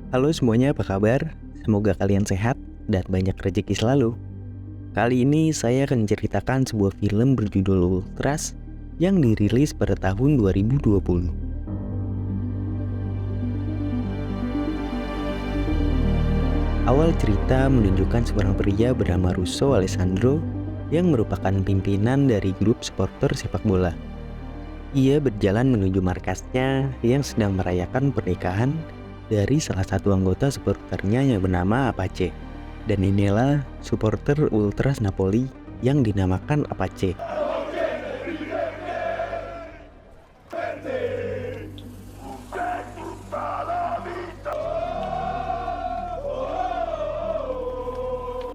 Halo semuanya, apa kabar? Semoga kalian sehat dan banyak rezeki selalu. Kali ini saya akan menceritakan sebuah film berjudul Ultras yang dirilis pada tahun 2020. Awal cerita menunjukkan seorang pria bernama Russo Alessandro yang merupakan pimpinan dari grup supporter sepak bola. Ia berjalan menuju markasnya yang sedang merayakan pernikahan dari salah satu anggota supporternya yang bernama Apache. Dan inilah supporter Ultras Napoli yang dinamakan Apache.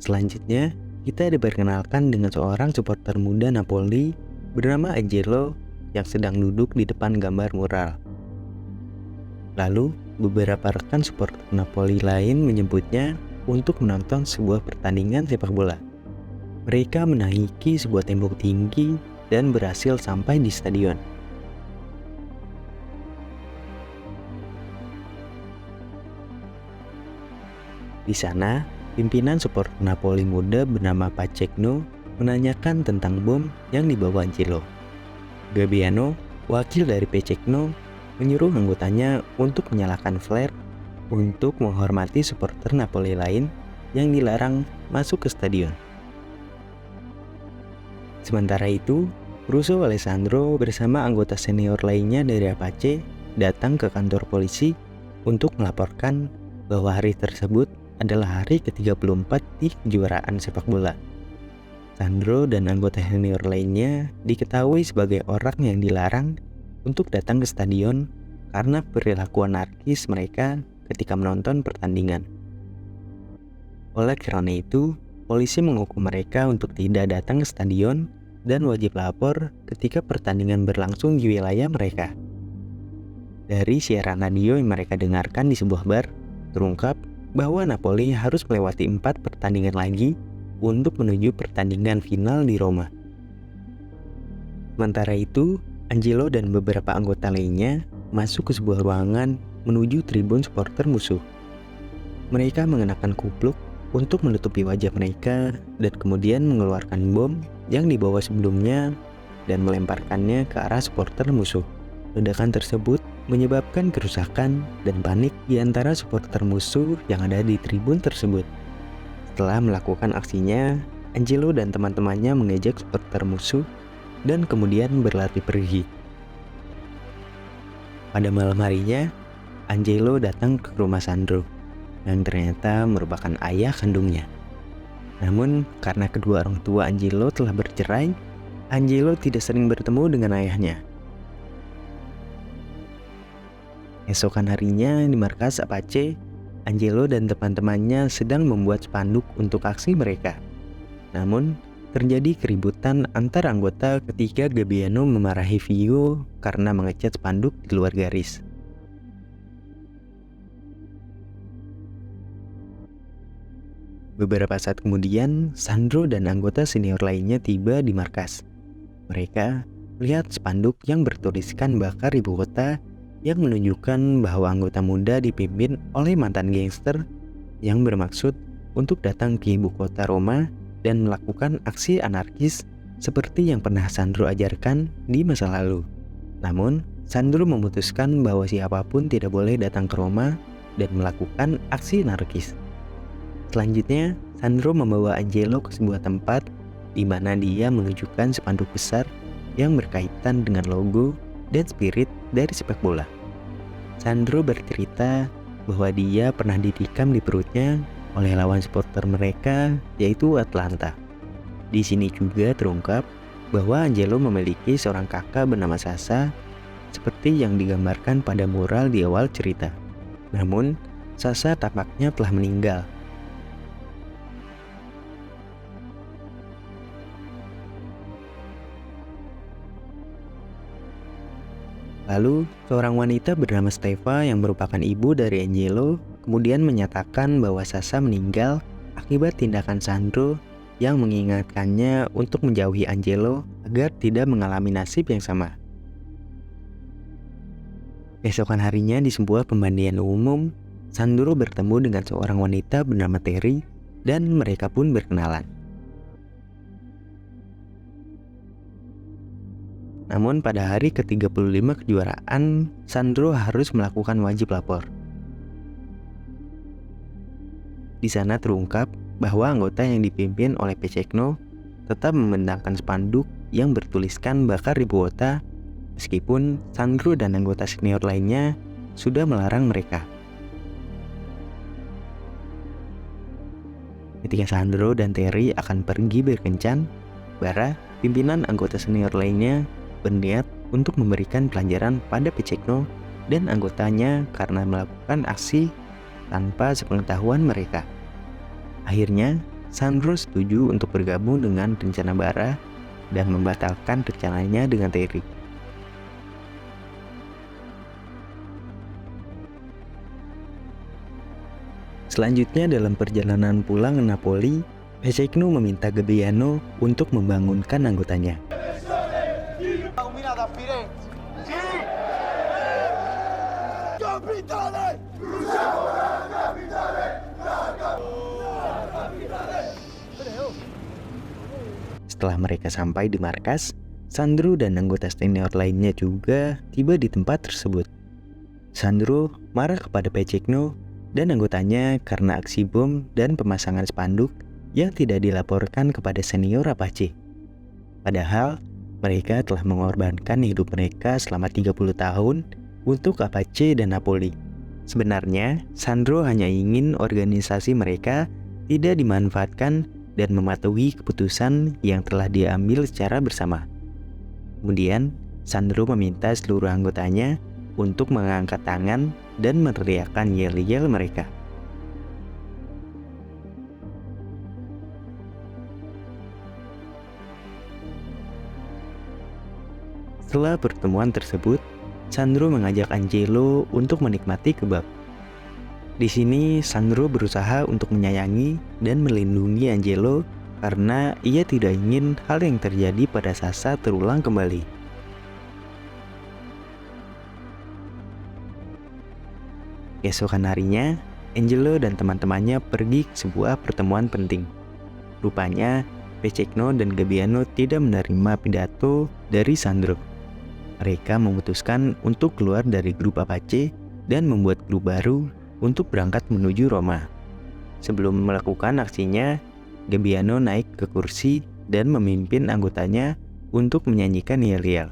Selanjutnya, kita diperkenalkan dengan seorang supporter muda Napoli bernama Angelo yang sedang duduk di depan gambar mural. Lalu, beberapa rekan supporter Napoli lain menyebutnya untuk menonton sebuah pertandingan sepak bola. Mereka menaiki sebuah tembok tinggi dan berhasil sampai di stadion. Di sana, pimpinan supporter Napoli muda bernama Pacegno menanyakan tentang bom yang dibawa Angelo. Gabbiano, wakil dari Pacegno, menyuruh anggotanya untuk menyalakan flare untuk menghormati supporter Napoli lain yang dilarang masuk ke stadion. Sementara itu, Russo Alessandro bersama anggota senior lainnya dari Apache datang ke kantor polisi untuk melaporkan bahwa hari tersebut adalah hari ke-34 di kejuaraan sepak bola. Sandro dan anggota senior lainnya diketahui sebagai orang yang dilarang untuk datang ke stadion karena perilaku anarkis mereka ketika menonton pertandingan. Oleh karena itu, polisi menghukum mereka untuk tidak datang ke stadion dan wajib lapor ketika pertandingan berlangsung di wilayah mereka. Dari siaran radio yang mereka dengarkan di sebuah bar, terungkap bahwa Napoli harus melewati 4 pertandingan lagi untuk menuju pertandingan final di Roma. Sementara itu, Angelo dan beberapa anggota lainnya masuk ke sebuah ruangan menuju tribun supporter musuh. Mereka mengenakan kupluk untuk menutupi wajah mereka dan kemudian mengeluarkan bom yang dibawa sebelumnya dan melemparkannya ke arah supporter musuh. Ledakan tersebut menyebabkan kerusakan dan panik di antara supporter musuh yang ada di tribun tersebut. Setelah melakukan aksinya, Angelo dan teman-temannya mengejek supporter musuh dan kemudian berlari pergi. Pada malam harinya, Angelo datang ke rumah Sandro yang ternyata merupakan ayah kandungnya. Namun, karena kedua orang tua Angelo telah bercerai, Angelo tidak sering bertemu dengan ayahnya. Esokan harinya di markas Apache, Angelo dan teman-temannya sedang membuat spanduk untuk aksi mereka. Namun, terjadi keributan antar anggota ketika Gabbiano memarahi Vio karena mengecat spanduk di luar garis. Beberapa saat kemudian, Sandro dan anggota senior lainnya tiba di markas. Mereka melihat spanduk yang bertuliskan bakar ibu kota yang menunjukkan bahwa anggota muda dipimpin oleh mantan gangster yang bermaksud untuk datang ke ibu kota Roma dan melakukan aksi anarkis seperti yang pernah Sandro ajarkan di masa lalu. Namun, Sandro memutuskan bahwa siapapun tidak boleh datang ke Roma dan melakukan aksi anarkis. Selanjutnya, Sandro membawa Angelo ke sebuah tempat di mana dia menunjukkan spanduk besar yang berkaitan dengan logo dan spirit dari sepak bola. Sandro bercerita bahwa dia pernah ditikam di perutnya oleh lawan supporter mereka, yaitu Atalanta. Di sini juga terungkap bahwa Angelo memiliki seorang kakak bernama Sasa, seperti yang digambarkan pada mural di awal cerita. Namun, Sasa tampaknya telah meninggal. Lalu, seorang wanita bernama Steva yang merupakan ibu dari Angelo kemudian menyatakan bahwa Sasa meninggal akibat tindakan Sandro yang mengingatkannya untuk menjauhi Angelo agar tidak mengalami nasib yang sama. Besokan harinya di sebuah pembandian umum, Sandro bertemu dengan seorang wanita bernama Terry dan mereka pun berkenalan. Namun pada hari ke-35 kejuaraan, Sandro harus melakukan wajib lapor. Di sana terungkap bahwa anggota yang dipimpin oleh Pecekno tetap membentangkan spanduk yang bertuliskan bakar ibu kota, meskipun Sandro dan anggota senior lainnya sudah melarang mereka. Ketika Sandro dan Terry akan pergi berkencan, Bara, pimpinan anggota senior lainnya, berniat untuk memberikan pelajaran pada Pecekno dan anggotanya karena melakukan aksi tanpa sepengetahuan mereka. Akhirnya, Sandro setuju untuk bergabung dengan rencana Bara dan membatalkan rencananya dengan Terry. Selanjutnya dalam perjalanan pulang ke Napoli, Pecekno meminta Gabbiano untuk membangunkan anggotanya. Setelah mereka sampai di markas, Sandro dan anggota senior lainnya juga tiba di tempat tersebut. Sandro marah kepada Pecekno dan anggotanya karena aksi bom dan pemasangan spanduk yang tidak dilaporkan kepada senior Apache. Padahal mereka telah mengorbankan hidup mereka selama 30 tahun untuk Apache dan Napoli. Sebenarnya, Sandro hanya ingin organisasi mereka tidak dimanfaatkan dan mematuhi keputusan yang telah diambil secara bersama. Kemudian, Sandro meminta seluruh anggotanya untuk mengangkat tangan dan meneriakkan yel-yel mereka. Setelah pertemuan tersebut, Sandro mengajak Angelo untuk menikmati kebab. Di sini, Sandro berusaha untuk menyayangi dan melindungi Angelo karena ia tidak ingin hal yang terjadi pada Sasha terulang kembali. Keesokan harinya, Angelo dan teman-temannya pergi ke sebuah pertemuan penting. Rupanya, Pecekno dan Gabbiano tidak menerima pidato dari Sandro. Mereka memutuskan untuk keluar dari grup Apache dan membuat grup baru untuk berangkat menuju Roma. Sebelum melakukan aksinya, Gabbiano naik ke kursi dan memimpin anggotanya untuk menyanyikan yel-yel.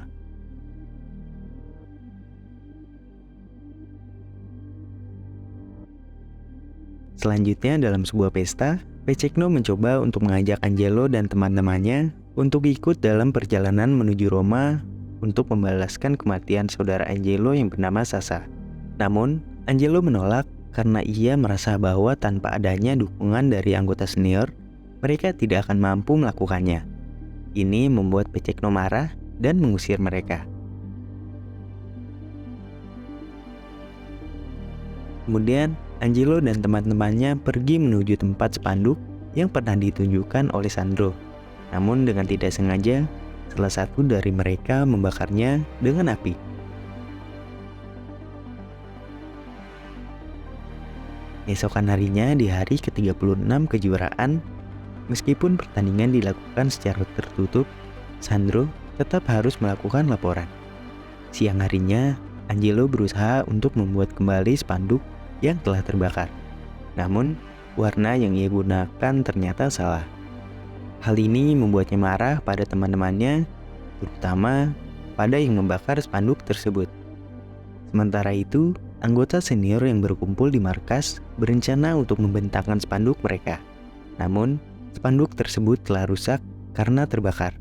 Selanjutnya dalam sebuah pesta, Pecekno mencoba untuk mengajak Angelo dan teman-temannya untuk ikut dalam perjalanan menuju Roma untuk membalaskan kematian saudara Angelo yang bernama Sasha. Namun, Angelo menolak karena ia merasa bahwa tanpa adanya dukungan dari anggota senior, mereka tidak akan mampu melakukannya. Ini membuat Pecekno marah dan mengusir mereka. Kemudian, Angelo dan teman-temannya pergi menuju tempat spanduk yang pernah ditunjukkan oleh Sandro. Namun dengan tidak sengaja, salah satu dari mereka membakarnya dengan api. Esokan harinya di hari ke-36 kejuaraan, meskipun pertandingan dilakukan secara tertutup, Sandro tetap harus melakukan laporan. Siang harinya, Angelo berusaha untuk membuat kembali spanduk yang telah terbakar. Namun, warna yang ia gunakan ternyata salah. Hal ini membuatnya marah pada teman-temannya, terutama pada yang membakar spanduk tersebut. Sementara itu, anggota senior yang berkumpul di markas berencana untuk membentangkan spanduk mereka. Namun, spanduk tersebut telah rusak karena terbakar.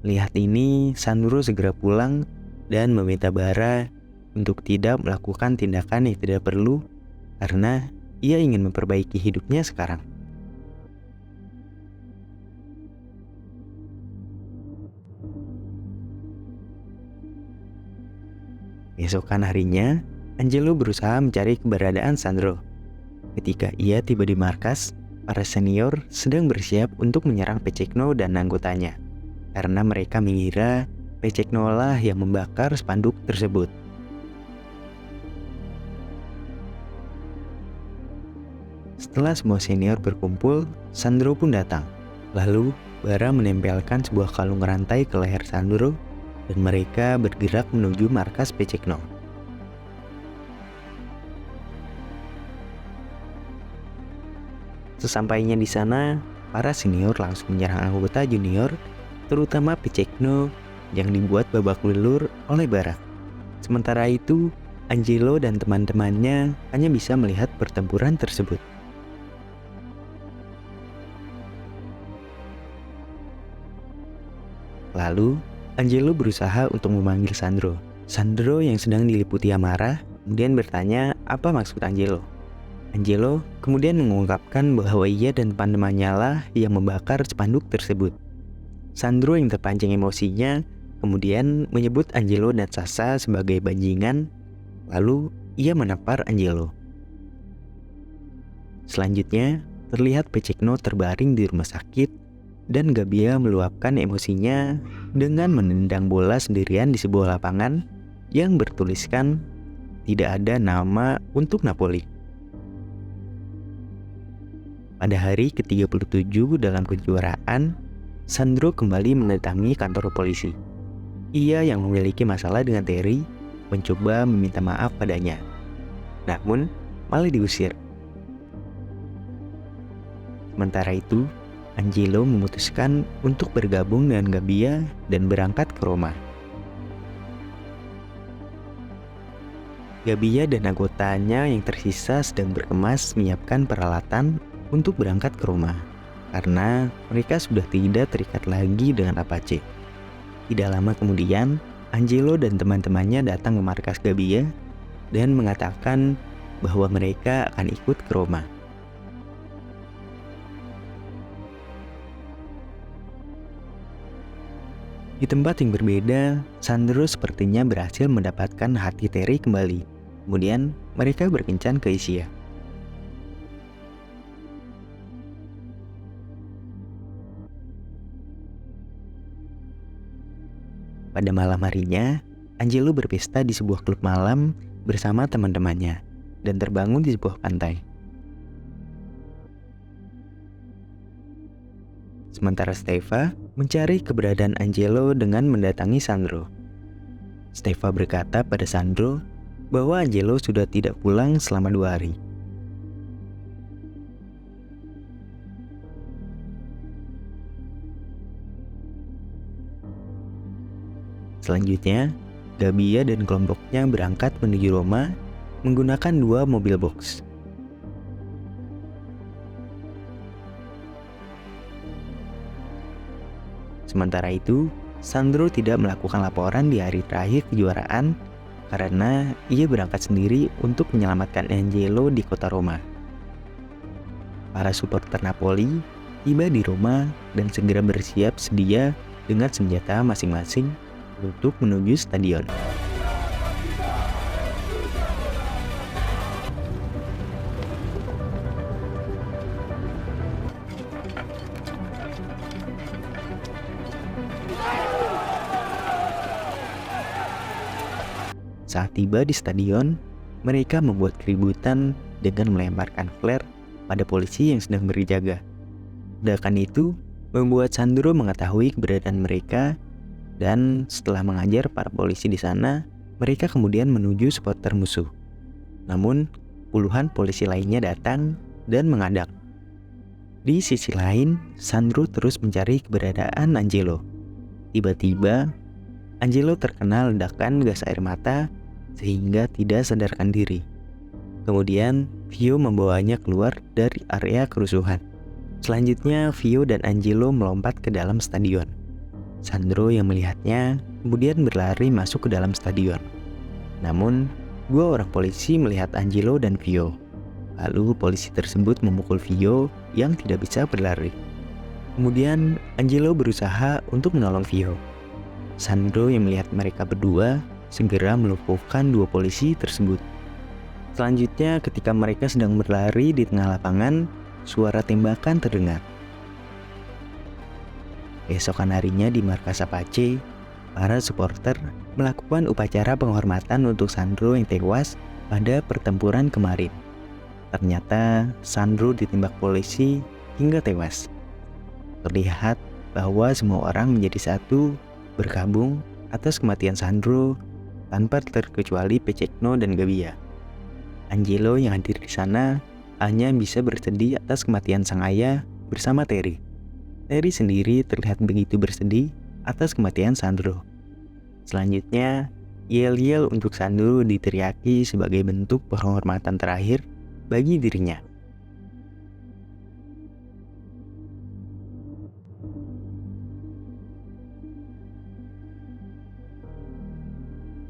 Lihat ini, Sandro segera pulang dan meminta Bara untuk tidak melakukan tindakan yang tidak perlu karena ia ingin memperbaiki hidupnya sekarang. Esokan harinya, Angelo berusaha mencari keberadaan Sandro. Ketika ia tiba di markas, para senior sedang bersiap untuk menyerang Pecekno dan anggotanya, karena mereka mengira Pecekno lah yang membakar spanduk tersebut. Setelah semua senior berkumpul, Sandro pun datang. Lalu, Bara menempelkan sebuah kalung rantai ke leher Sandro dan mereka bergerak menuju markas Pecekno. Sesampainya di sana, para senior langsung menyerang anggota junior, terutama Pecekno yang dibuat babak belur oleh Bara. Sementara itu, Angelo dan teman-temannya hanya bisa melihat pertempuran tersebut. Lalu, Angelo berusaha untuk memanggil Sandro. Sandro yang sedang diliputi amarah kemudian bertanya apa maksud Angelo. Angelo kemudian mengungkapkan bahwa ia dan teman-temannya lah yang membakar spanduk tersebut. Sandro yang terpancing emosinya kemudian menyebut Angelo dan Sasa sebagai bajingan, lalu ia menampar Angelo. Selanjutnya, terlihat Pecekno terbaring di rumah sakit dan Gabbia meluapkan emosinya dengan menendang bola sendirian di sebuah lapangan yang bertuliskan tidak ada nama untuk Napoli. Pada hari ke-37 dalam kejuaraan, Sandro kembali mendatangi kantor polisi. Ia yang memiliki masalah dengan Terry mencoba meminta maaf padanya, namun malah diusir. Sementara itu, Angelo memutuskan untuk bergabung dengan Gabbia dan berangkat ke Roma. Gabbia dan anggotanya yang tersisa sedang berkemas menyiapkan peralatan untuk berangkat ke Roma, karena mereka sudah tidak terikat lagi dengan Apache. Tidak lama kemudian, Angelo dan teman-temannya datang ke markas Gabbia dan mengatakan bahwa mereka akan ikut ke Roma. Di tempat yang berbeda, Sandro sepertinya berhasil mendapatkan hati Terry kembali. Kemudian, mereka berkencan ke Isia. Pada malam harinya, Angelo berpesta di sebuah klub malam bersama teman-temannya dan terbangun di sebuah pantai. Sementara Steffa mencari keberadaan Angelo dengan mendatangi Sandro. Steffa berkata pada Sandro bahwa Angelo sudah tidak pulang selama 2 hari. Selanjutnya, Gabbia dan kelompoknya berangkat menuju Roma menggunakan 2 mobil box. Sementara itu, Sandro tidak melakukan laporan di hari terakhir kejuaraan karena ia berangkat sendiri untuk menyelamatkan Angelo di kota Roma. Para supporter Napoli tiba di Roma dan segera bersiap sedia dengan senjata masing-masing untuk menuju stadion. Saat tiba di stadion, mereka membuat keributan dengan melemparkan flare pada polisi yang sedang berjaga. Ledakan itu membuat Sandro mengetahui keberadaan mereka dan setelah mengajar para polisi di sana, mereka kemudian menuju supporter musuh. Namun, puluhan polisi lainnya datang dan mengadak. Di sisi lain, Sandro terus mencari keberadaan Angelo. Tiba-tiba, Angelo terkena ledakan gas air mata sehingga tidak sadarkan diri. Kemudian, Vio membawanya keluar dari area kerusuhan. Selanjutnya, Vio dan Angelo melompat ke dalam stadion. Sandro yang melihatnya kemudian berlari masuk ke dalam stadion. Namun, 2 orang polisi melihat Angelo dan Vio. Lalu polisi tersebut memukul Vio yang tidak bisa berlari. Kemudian, Angelo berusaha untuk menolong Vio. Sandro yang melihat mereka berdua segera melumpuhkan 2 polisi tersebut. Selanjutnya, ketika mereka sedang berlari di tengah lapangan, suara tembakan terdengar. Besokan harinya di markas Apache, para supporter melakukan upacara penghormatan untuk Sandro yang tewas pada pertempuran kemarin. Ternyata Sandro ditembak polisi hingga tewas. Terlihat bahwa semua orang menjadi satu, berkabung atas kematian Sandro tanpa terkecuali Pecekno dan Gabia. Angelo yang hadir di sana hanya bisa bersedih atas kematian sang ayah bersama Terry. Terry sendiri terlihat begitu bersedih atas kematian Sandro. Selanjutnya, yel-yel untuk Sandro diteriaki sebagai bentuk penghormatan terakhir bagi dirinya.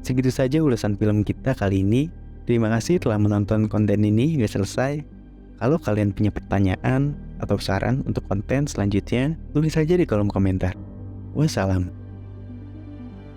Segitu saja ulasan film kita kali ini. Terima kasih telah menonton konten ini hingga selesai. Kalau kalian punya pertanyaan atau saran untuk konten selanjutnya, tulis saja di kolom komentar. Wassalam.